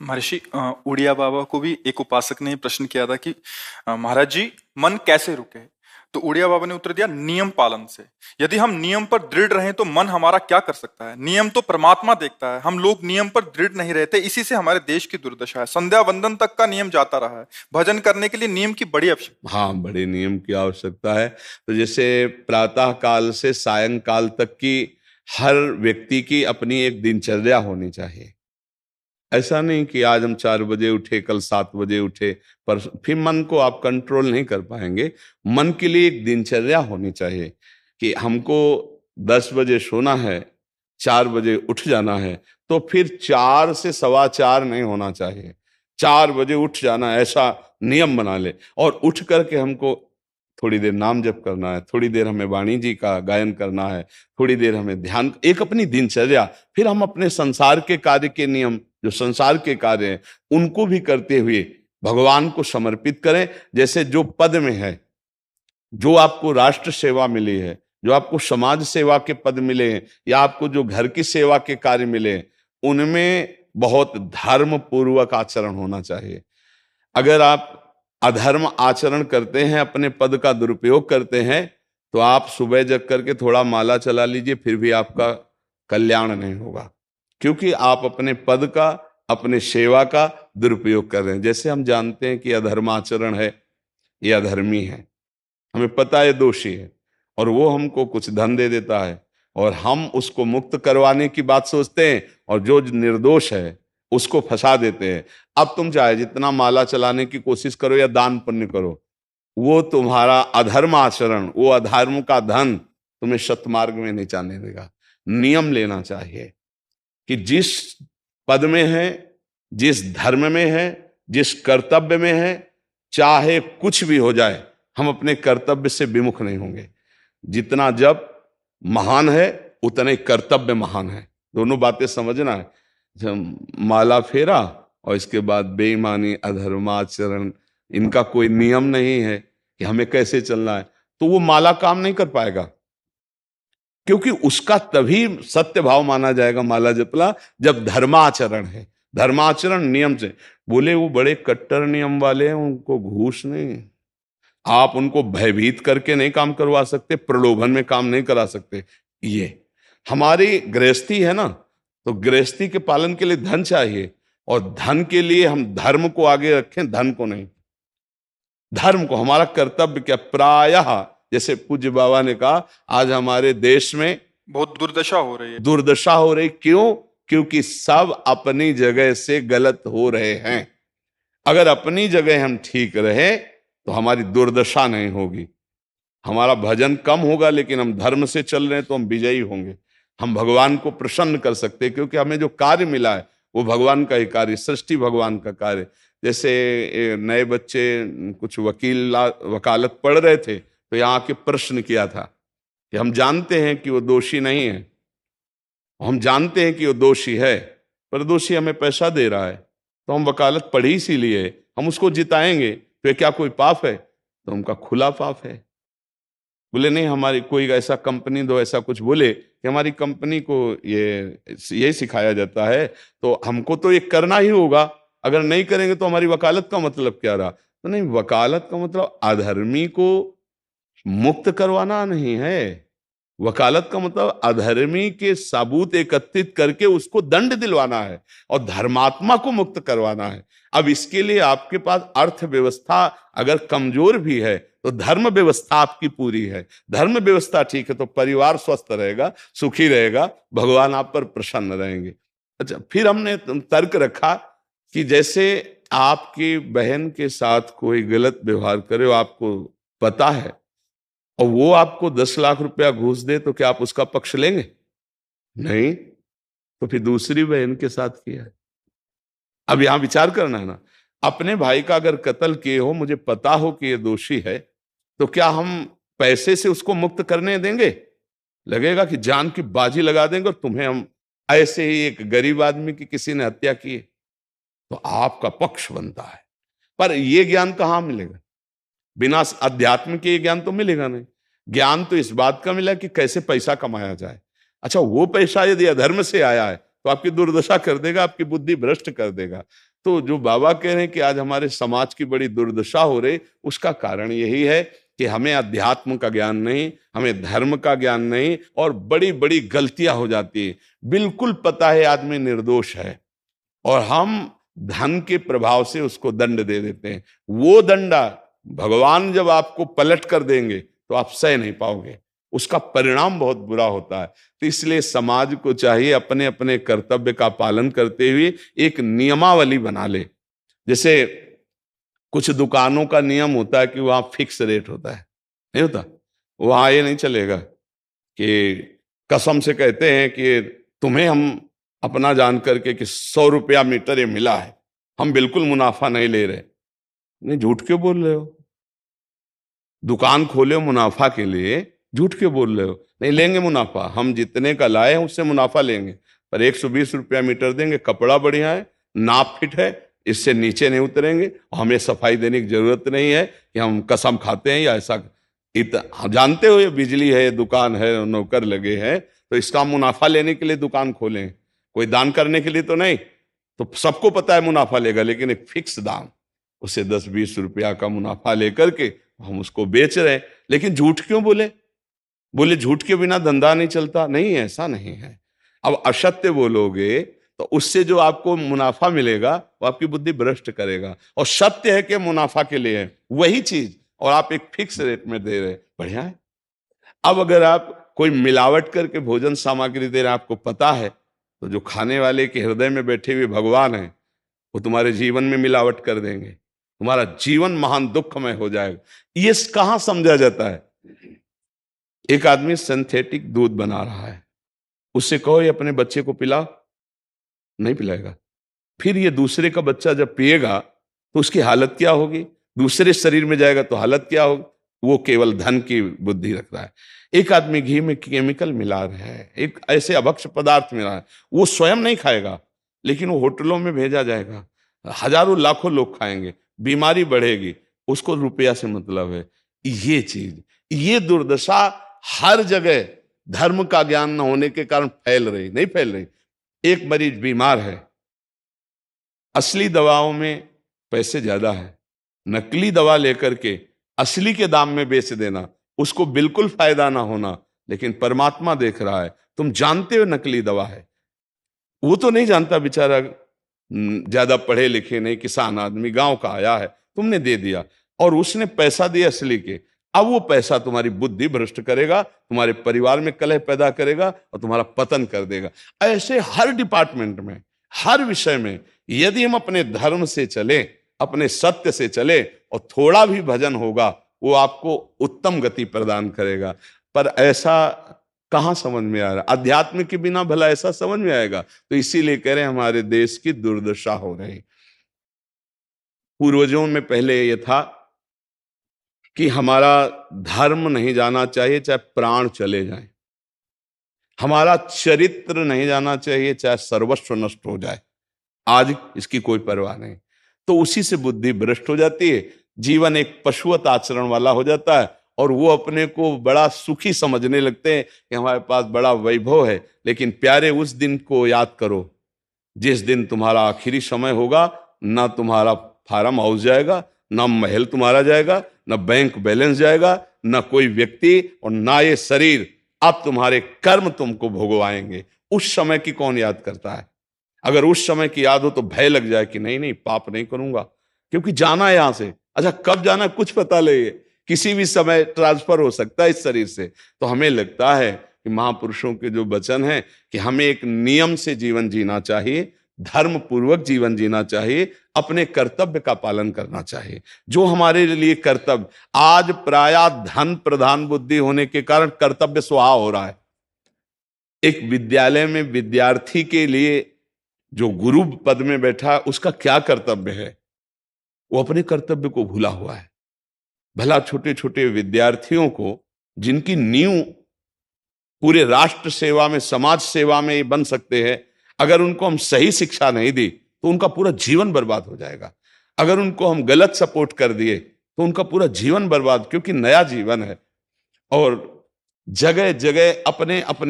महर्षि उड़िया बाबा को भी एक उपासक ने प्रश्न किया था कि महाराज जी, मन कैसे रुके? तो उड़िया बाबा ने उत्तर दिया, नियम पालन से। यदि हम नियम पर दृढ़ रहें तो मन हमारा क्या कर सकता है? नियम तो परमात्मा देखता है, हम लोग नियम पर दृढ़ नहीं रहते, इसी से हमारे देश की दुर्दशा है। संध्या वंदन तक का नियम जाता रहा है, भजन करने के लिए नियम की बड़ी आवश्यकता। हाँ, बड़े नियम की आवश्यकता है। तो जैसे प्रातः काल से सायंकाल तक की हर व्यक्ति की अपनी एक दिनचर्या होनी चाहिए। ऐसा नहीं कि आज हम 4 बजे उठे, कल 7 बजे उठे, पर फिर मन को आप कंट्रोल नहीं कर पाएंगे। मन के लिए एक दिनचर्या होनी चाहिए कि हमको 10 बजे सोना है, 4 बजे उठ जाना है। तो फिर 4 से 4:15 नहीं होना चाहिए, 4 बजे उठ जाना, ऐसा नियम बना ले। और उठ करके हमको थोड़ी देर नाम जप करना है, थोड़ी देर हमें वाणी जी का गायन करना है, थोड़ी देर हमें ध्यान, एक अपनी दिनचर्या। फिर हम अपने संसार के कार्य के नियम, जो संसार के कार्य हैं, उनको भी करते हुए भगवान को समर्पित करें। जैसे जो पद में है, जो आपको राष्ट्र सेवा मिली है, जो आपको समाज सेवा के पद मिले हैं, या आपको जो घर की सेवा के कार्य मिले हैं, उनमें बहुत धर्म पूर्वक आचरण होना चाहिए। अगर आप अधर्म आचरण करते हैं, अपने पद का दुरुपयोग करते हैं, तो आप सुबह जग करके थोड़ा माला चला लीजिए, फिर भी आपका कल्याण नहीं होगा, क्योंकि आप अपने पद का, अपने सेवा का दुरुपयोग कर रहे हैं। जैसे हम जानते हैं कि अधर्माचरण है, ये अधर्मी है, हमें पता है दोषी है, और वो हमको कुछ धन दे देता है, और हम उसको मुक्त करवाने की बात सोचते हैं, और जो निर्दोष है उसको फंसा देते हैं। अब तुम चाहे जितना माला चलाने की कोशिश करो या दान पुण्य करो, वो तुम्हारा अधर्म आचरण, वो अधर्म का धन तुम्हें सतमार्ग में नहीं जाने देगा। नियम लेना चाहिए कि जिस पद में है, जिस धर्म में है, जिस कर्तव्य में है, चाहे कुछ भी हो जाए, हम अपने कर्तव्य से विमुख नहीं होंगे। जितना जप महान है, उतना ही कर्तव्य महान है। दोनों बातें समझना है। माला फेरा और इसके बाद बेईमानी, अधर्माचरण, इनका कोई नियम नहीं है कि हमें कैसे चलना है, तो वो माला काम नहीं कर पाएगा, क्योंकि उसका तभी सत्य भाव माना जाएगा माला जपला जब धर्माचरण है। धर्माचरण नियम से। बोले वो बड़े कट्टर नियम वाले हैं, उनको घूस नहीं, आप उनको भयभीत करके नहीं काम करवा सकते, प्रलोभन में काम नहीं करा सकते। ये हमारी गृहस्थी है ना, तो गृहस्थी के पालन के लिए धन चाहिए, और धन के लिए हम धर्म को आगे रखें, धन को नहीं। धर्म को, हमारा कर्तव्य क्या, प्रायः जैसे पूज्य बाबा ने कहा, आज हमारे देश में बहुत दुर्दशा हो रही है। दुर्दशा हो रही, क्यों? क्योंकि सब अपनी जगह से गलत हो रहे हैं। अगर अपनी जगह हम ठीक रहे तो हमारी दुर्दशा नहीं होगी। हमारा भजन कम होगा, लेकिन हम धर्म से चल रहे हैं तो हम विजयी होंगे। हम भगवान को प्रसन्न कर सकते हैं, क्योंकि हमें जो कार्य मिला है वो भगवान का ही कार्य, सृष्टि भगवान का कार्य। जैसे नए बच्चे कुछ वकालत पढ़ रहे थे, तो यहाँ आके प्रश्न किया था कि हम जानते हैं कि वो दोषी नहीं है, हम जानते हैं कि वो दोषी है, पर दोषी हमें पैसा दे रहा है, तो हम वकालत पढ़ी इसीलिए, हम उसको जिताएंगे, तो ये क्या कोई पाप है? तो उनका खुला पाप है। बोले नहीं, हमारी कोई ऐसा कंपनी दो, ऐसा कुछ बोले कि हमारी कंपनी को ये सिखाया जाता है, तो हमको तो ये करना ही होगा, अगर नहीं करेंगे तो हमारी वकालत का मतलब क्या रहा? तो नहीं, वकालत का मतलब अधर्मी को मुक्त करवाना नहीं है। वकालत का मतलब अधर्मी के सबूत एकत्रित करके उसको दंड दिलवाना है, और धर्मात्मा को मुक्त करवाना है। अब इसके लिए आपके पास अर्थव्यवस्था अगर कमजोर भी है, तो धर्म व्यवस्था आपकी पूरी है। धर्म व्यवस्था ठीक है तो परिवार स्वस्थ रहेगा, सुखी रहेगा, भगवान आप पर प्रसन्न रहेंगे। अच्छा, फिर हमने तर्क रखा कि जैसे आपकी बहन के साथ कोई गलत व्यवहार करे, आपको पता है, और वो आपको 10 लाख रुपया घूस दे, तो क्या आप उसका पक्ष लेंगे? नहीं। तो फिर दूसरी बहन के साथ किया है। अब यहां विचार करना है ना, अपने भाई का अगर कत्ल किए हो, मुझे पता हो कि ये दोषी है, तो क्या हम पैसे से उसको मुक्त करने देंगे? लगेगा कि जान की बाजी लगा देंगे, और तुम्हें हम, ऐसे ही एक गरीब आदमी की किसी ने हत्या की है, तो आपका पक्ष बनता है। पर यह ज्ञान कहां मिलेगा? बिना अध्यात्म के ज्ञान तो मिलेगा नहीं। ज्ञान तो इस बात का मिला कि कैसे पैसा कमाया जाए। अच्छा, वो पैसा यदि अधर्म से आया है तो आपकी दुर्दशा कर देगा, आपकी बुद्धि भ्रष्ट कर देगा। तो जो बाबा कह रहे हैं कि आज हमारे समाज की बड़ी दुर्दशा हो रही, उसका कारण यही है कि हमें अध्यात्म का ज्ञान नहीं, हमें धर्म का ज्ञान नहीं, और बड़ी बड़ी गलतियां हो जाती है। बिल्कुल पता है आदमी निर्दोष है और हम धन के प्रभाव से उसको दंड दे देते हैं। वो दंडा भगवान जब आपको पलट कर देंगे तो आप सह नहीं पाओगे, उसका परिणाम बहुत बुरा होता है। तो इसलिए समाज को चाहिए अपने अपने कर्तव्य का पालन करते हुए एक नियमावली बना ले। जैसे कुछ दुकानों का नियम होता है कि वहां फिक्स रेट होता है, नहीं होता? वहां ये नहीं चलेगा कि कसम से कहते हैं कि तुम्हें हम अपना जान करके कि 100 रुपया मीटर ये मिला है, हम बिल्कुल मुनाफा नहीं ले रहे। नहीं, झूठ क्यों बोल रहे हो? दुकान खोले हो मुनाफा के लिए, झूठ क्यों बोल रहे हो? नहीं लेंगे मुनाफा, हम जितने का लाए हैं उससे मुनाफा लेंगे, पर 120 रुपया मीटर देंगे, कपड़ा बढ़िया है, नाप फिट है, इससे नीचे नहीं उतरेंगे, हमें सफाई देने की जरूरत नहीं है कि हम कसम खाते हैं या ऐसा। हम जानते हो ये बिजली है, दुकान है, नौकर लगे हैं, तो इसका मुनाफा लेने के लिए दुकान खोलें, कोई दान करने के लिए तो नहीं। तो सबको पता है मुनाफा लेगा, लेकिन एक फिक्स दाम, उसे 10-20 रुपया का मुनाफा लेकर के हम उसको बेच रहे हैं। लेकिन झूठ क्यों बोले? बोले झूठ के बिना धंधा नहीं चलता। नहीं, ऐसा नहीं है। अब असत्य बोलोगे तो उससे जो आपको मुनाफा मिलेगा वो आपकी बुद्धि भ्रष्ट करेगा, और सत्य है कि मुनाफा के लिए है वही चीज, और आप एक फिक्स रेट में दे रहे, बढ़िया है। अब अगर आप कोई मिलावट करके भोजन सामग्री दे रहे हैं, आपको पता है, तो जो खाने वाले के हृदय में बैठे हुए भगवान है वो तुम्हारे जीवन में मिलावट कर देंगे, तुम्हारा जीवन महान दुखमय हो जाएगा। ये कहां समझा जाता है? एक आदमी सिंथेटिक दूध बना रहा है, उससे कहो ये अपने बच्चे को पिला, नहीं पिलाएगा। फिर ये दूसरे का बच्चा जब पिएगा तो उसकी हालत क्या होगी? दूसरे शरीर में जाएगा तो हालत क्या होगी? वो केवल धन की बुद्धि रख रहा है। एक आदमी घी में केमिकल मिला रहा है, एक ऐसे अभक्ष्य पदार्थ मिला है, वो स्वयं नहीं खाएगा, लेकिन वो होटलों में भेजा जाएगा, हजारों लाखों लोग खाएंगे, बीमारी बढ़ेगी, उसको रुपया से मतलब है। ये चीज, ये दुर्दशा हर जगह धर्म का ज्ञान न होने के कारण फैल रही, नहीं फैल रही। एक मरीज बीमार है, असली दवाओं में पैसे ज्यादा है, नकली दवा लेकर के असली के दाम में बेच देना, उसको बिल्कुल फायदा ना होना। लेकिन परमात्मा देख रहा है, तुम जानते हो नकली दवा है, वो तो नहीं जानता बेचारा, ज्यादा पढ़े लिखे नहीं, किसान आदमी गांव का आया है, तुमने दे दिया और उसने पैसा दिया असली के। अब वो पैसा तुम्हारी बुद्धि भ्रष्ट करेगा, तुम्हारे परिवार में कलह पैदा करेगा और तुम्हारा पतन कर देगा। ऐसे हर डिपार्टमेंट में, हर विषय में यदि हम अपने धर्म से चले, अपने सत्य से चले, और थोड़ा भी भजन होगा, वो आपको उत्तम गति प्रदान करेगा। पर ऐसा कहां समझ में आ रहा? अध्यात्म के बिना भला ऐसा समझ में आएगा? तो इसीलिए कह रहे हैं हमारे देश की दुर्दशा हो रही। पूर्वजों में पहले यह था कि हमारा धर्म नहीं जाना चाहिए चाहे प्राण चले जाएं, हमारा चरित्र नहीं जाना चाहिए चाहे सर्वस्व नष्ट हो जाए। आज इसकी कोई परवाह नहीं, तो उसी से बुद्धि भ्रष्ट हो जाती है, जीवन एक पशुवत आचरण वाला हो जाता है, और वो अपने को बड़ा सुखी समझने लगते हैं कि हमारे पास बड़ा वैभव है। लेकिन प्यारे, उस दिन को याद करो जिस दिन तुम्हारा आखिरी समय होगा, ना तुम्हारा फार्म हाउस जाएगा, ना महल तुम्हारा जाएगा, ना बैंक बैलेंस जाएगा, ना कोई व्यक्ति, और ना ये शरीर। अब तुम्हारे कर्म तुमको भोगवाएंगे। उस समय की कौन याद करता है? अगर उस समय की याद हो तो भय लग जाए कि नहीं नहीं, पाप नहीं करूंगा, क्योंकि जाना है यहां से। अच्छा, कब जाना कुछ पता नहीं है, किसी भी समय ट्रांसफर हो सकता है इस शरीर से। तो हमें लगता है कि महापुरुषों के जो वचन है कि हमें एक नियम से जीवन जीना चाहिए, धर्म पूर्वक जीवन जीना चाहिए, अपने कर्तव्य का पालन करना चाहिए। जो हमारे लिए कर्तव्य, आज प्रायः धन प्रधान बुद्धि होने के कारण कर्तव्य स्वाहा हो रहा है। एक विद्यालय में विद्यार्थी के लिए जो गुरु पद में बैठा है, उसका क्या कर्तव्य है? वो अपने कर्तव्य को भूला हुआ है। भला छोटे छोटे विद्यार्थियों को, जिनकी नींव पूरे राष्ट्र सेवा में, समाज सेवा में ये बन सकते हैं, अगर उनको हम सही शिक्षा नहीं दी तो उनका पूरा जीवन बर्बाद हो जाएगा। अगर उनको हम गलत सपोर्ट कर दिए तो उनका पूरा जीवन बर्बाद, क्योंकि नया जीवन है। और जगह जगह अपने अपने